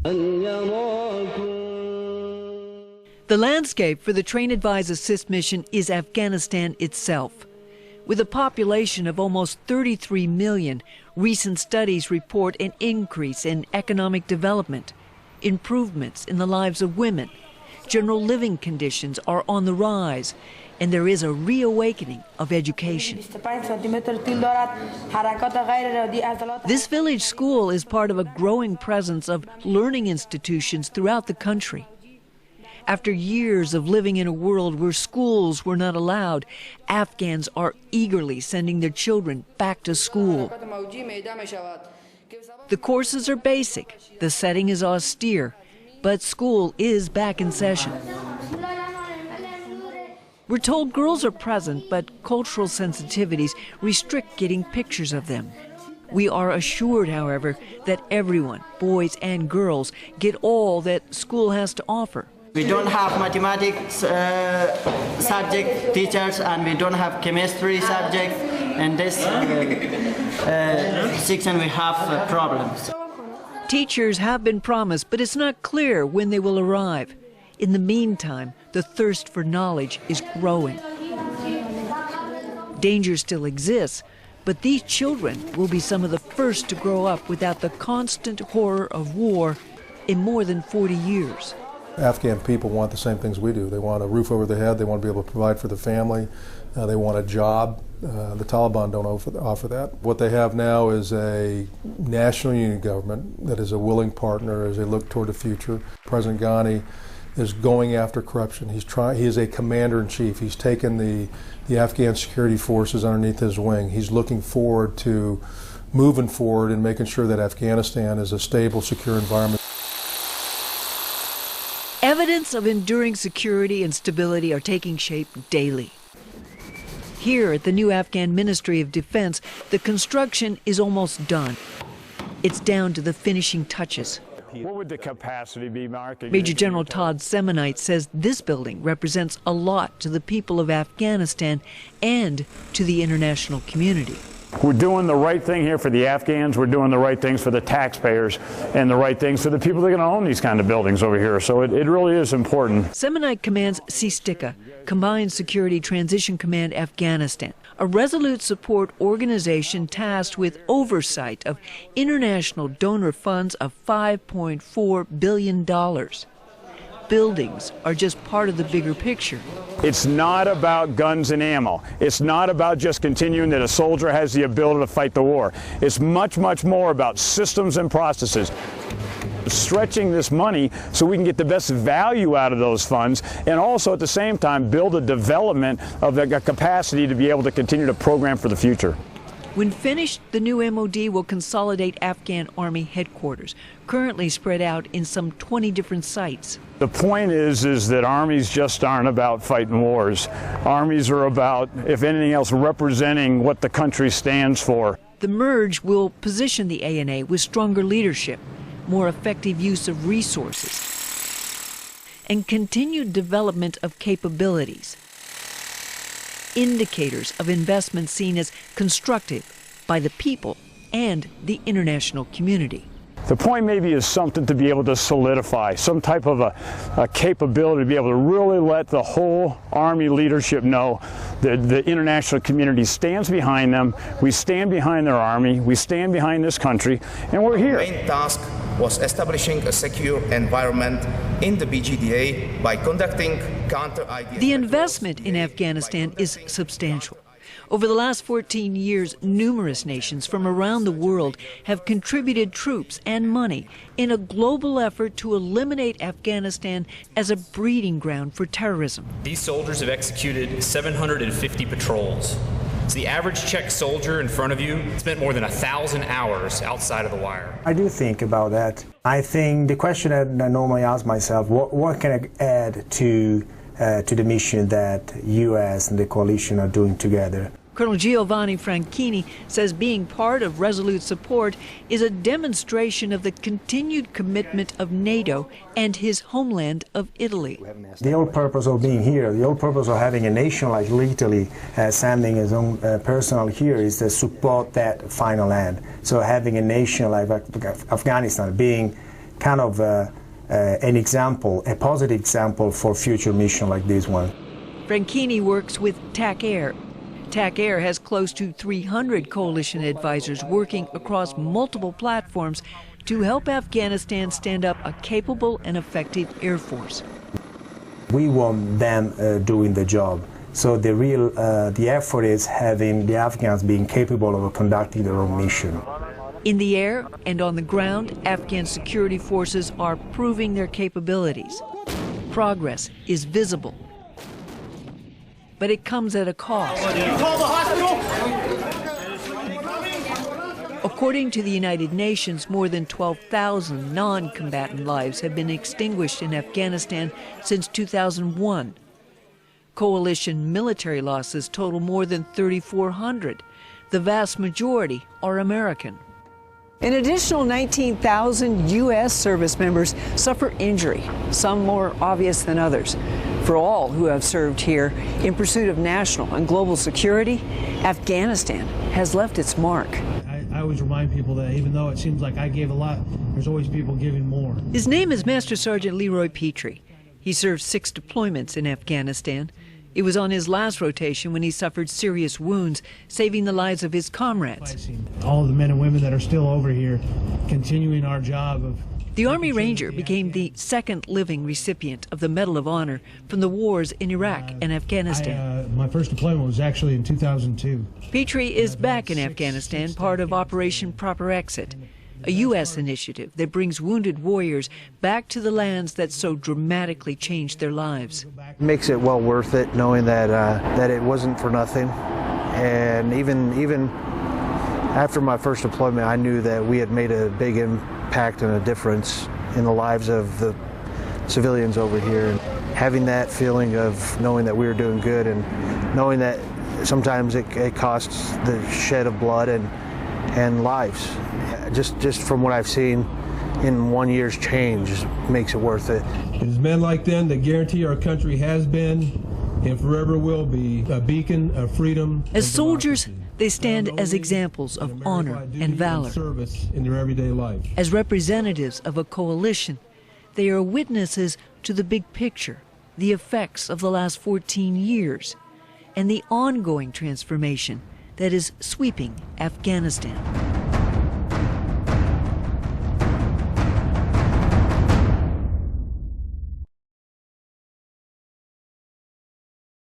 The landscape for the Train Advise Assist mission is Afghanistan itself. With a population of almost 33 million, recent studies report an increase in economic development, improvements in the lives of women. General living conditions are on the rise, and there is a reawakening of education. This village school is part of a growing presence of learning institutions throughout the country. After years of living in a world where schools were not allowed, Afghans are eagerly sending their children back to school. The courses are basic, the setting is austere, but school is back in session. We're told girls are present, but cultural sensitivities restrict getting pictures of them. We are assured, however, that everyone, boys and girls, get all that school has to offer. We don't have mathematics subject teachers, and we don't have chemistry subject. And this section we have problems. Teachers have been promised, but it's not clear when they will arrive. In the meantime, the thirst for knowledge is growing. Danger still exists, but these children will be some of the first to grow up without the constant horror of war in more than 40 years. Afghan people want the same things we do. They want a roof over their head, they want to be able to provide for the family, they want a job. The Taliban don't offer that. What they have now is a national unity government that is a willing partner as they look toward the future. President Ghani is going after corruption. He is a commander-in-chief. He's taken the Afghan security forces underneath his wing. He's looking forward to moving forward and making sure that Afghanistan is a stable, secure environment. Evidence of enduring security and stability are taking shape daily. Here at the new Afghan Ministry of Defense, the construction is almost done. It's down to the finishing touches. What would the capacity be, Mark? Major General Todd Semonite says this building represents a lot to the people of Afghanistan and to the international community. We're doing the right thing here for the Afghans. We're doing the right things for the taxpayers and the right things for the people that are going to own these kind of buildings over here. So it really is important. Semonite commands CSTICA, Combined Security Transition Command Afghanistan, a resolute support organization tasked with oversight of international donor funds of $5.4 billion. Buildings are just part of the bigger picture. It's not about guns and ammo. It's not about just continuing that a soldier has the ability to fight the war. It's much, much more about systems and processes. Stretching this money so we can get the best value out of those funds, and also at the same time build a development of the capacity to be able to continue to program for the future. When finished, the new MOD will consolidate Afghan Army headquarters, currently spread out in some 20 different sites. The point is that armies just aren't about fighting wars. Armies are about, if anything else, representing what the country stands for. The merge will position the ANA with stronger leadership, more effective use of resources, and continued development of capabilities. Indicators of investment seen as constructive by the people and the international community. The point maybe is something to be able to solidify, some type of a capability to be able to really let the whole Army leadership know that the international community stands behind them. We stand behind their Army, we stand behind this country, and we're here. The main task was establishing a secure environment in the BGDA by conducting counter-IDF. The investment in Afghanistan is substantial. Over the last 14 years, numerous nations from around the world have contributed troops and money in a global effort to eliminate Afghanistan as a breeding ground for terrorism. These soldiers have executed 750 patrols. So the average Czech soldier in front of you spent more than 1,000 hours outside of the wire. I do think about that. I think the question that I normally ask myself, what can I add to the mission that U.S. and the coalition are doing together? Colonel Giovanni Franchini says being part of Resolute Support is a demonstration of the continued commitment of NATO and his homeland of Italy. The whole purpose of being here, the whole purpose of having a nation like Italy sending its own personnel here is to support that final end. So having a nation like Afghanistan being kind of an example, a positive example for future missions like this one. Franchini works with TAC Air. TAC Air has close to 300 coalition advisors working across multiple platforms to help Afghanistan stand up a capable and effective air force. We want them doing the job. So the effort is having the Afghans being capable of conducting their own mission. In the air and on the ground, Afghan security forces are proving their capabilities. Progress is visible, but it comes at a cost. According to the United Nations, more than 12,000 non-combatant lives have been extinguished in Afghanistan since 2001. Coalition military losses total more than 3,400. The vast majority are American. An additional 19,000 U.S. service members suffer injury, some more obvious than others. For all who have served here in pursuit of national and global security, Afghanistan has left its mark. I always remind people that even though it seems like I gave a lot, there's always people giving more. His name is Master Sergeant Leroy Petrie. He served 6 deployments in Afghanistan. It was on his last rotation when he suffered serious wounds, saving the lives of his comrades. All of the men and women that are still over here, continuing our job of... The Army Ranger became the second living recipient of the Medal of Honor from the wars in Iraq and Afghanistan. My first deployment was actually in 2002. Petrie is back in Afghanistan, part of Operation Proper Exit, a U.S. initiative that brings wounded warriors back to the lands that so dramatically changed their lives. It makes it well worth it, knowing that that it wasn't for nothing. And even after my first deployment, I knew that we had made a big impact and a difference in the lives of the civilians over here. And having that feeling of knowing that we were doing good and knowing that sometimes it costs the shed of blood and lives. Just from what I've seen in 1 year's change makes it worth it. It is men like them that guarantee our country has been and forever will be a beacon of freedom. As soldiers, they stand as examples of honor and valor. Service in their everyday life. As representatives of a coalition, they are witnesses to the big picture, the effects of the last 14 years, and the ongoing transformation that is sweeping Afghanistan.